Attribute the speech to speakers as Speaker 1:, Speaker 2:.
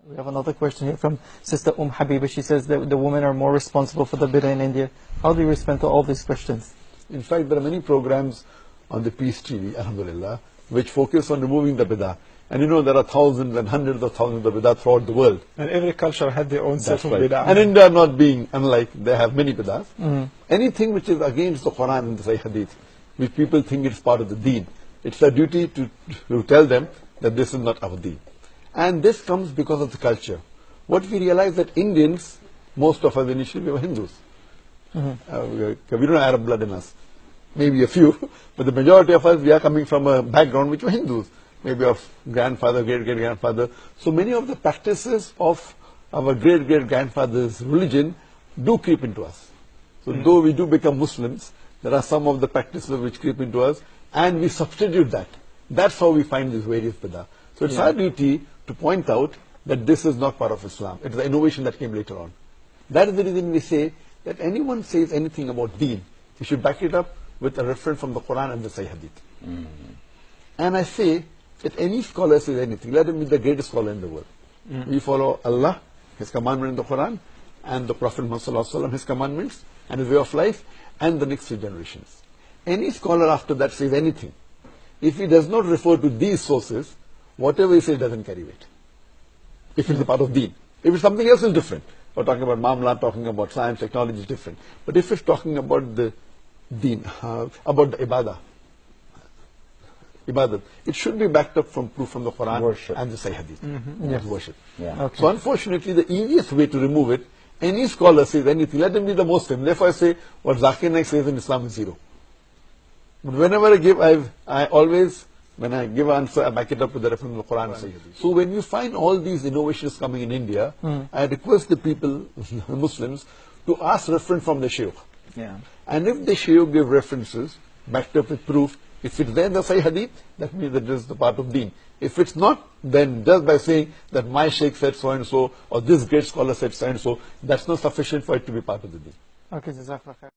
Speaker 1: We have another question here from Sister Habiba. She says that the women are more responsible for the bid'ah in India. How do you respond to all these questions?
Speaker 2: In fact, there are many programs on the Peace TV, alhamdulillah, which focus on removing the bid'ah. And you know, there are thousands and hundreds of thousands of bid'ah throughout the world.
Speaker 3: And every culture had their own set of
Speaker 2: right.
Speaker 3: bid'ah.
Speaker 2: And India not being unlike, they have many bid'ahs. Anything which is against the Quran and the Sahih Hadith, which people think it's part of the deen, it's our duty to tell them that this is not our deen. And this comes because of the culture. What we realize that Indians, most of us initially, we were Hindus. We don't have Arab blood in us. Maybe a few, but the majority of us, we are coming from a background which were Hindus. Maybe of grandfather, great-great-grandfather. So many of the practices of our great-great-grandfather's religion do creep into us. So though we do become Muslims, there are some of the practices which creep into us, and we substitute that. That's how we find these various bid'ah. So it's our duty to point out that this is not part of Islam. It's the innovation that came later on. That is the reason we say that anyone says anything about deen, we should back it up with a reference from the Quran and the Sahih Hadith. And I say that any scholar says anything, let him be the greatest scholar in the world. We follow Allah, His commandment in the Quran, and the Prophet Muhammad, his commandments, and his way of life, and the next 3 generations. Any scholar after that says anything, if he does not refer to these sources, whatever he says doesn't carry weight. If it's a part of deen. If it's something else, it's different. We're talking about Mamla, talking about science, technology is different. But if it's talking about the deen, about the ibadat, it should be backed up from proof from the Quran and the Sahih Hadith. Yes. Worship. So unfortunately, the easiest way to remove it, any scholar says anything, let him be the Muslim. Therefore I say, what Dzakir Naik says in Islam is zero. But whenever I give, I always, when I give an answer, I back it up with the reference of the Quran and Sahih Hadith. So when you find all these innovations coming in India, I request the people, Muslims, to ask reference from the Shaykh. And if the Shaykh give references, backed up with proof, if it's there in the Sahih Hadith, that means that this is the part of deen. If it's not, then just by saying that my Shaykh said so and so, or this great scholar said so and so, that's not sufficient for it to be part of the deen.
Speaker 1: Okay, Jazakallah khair.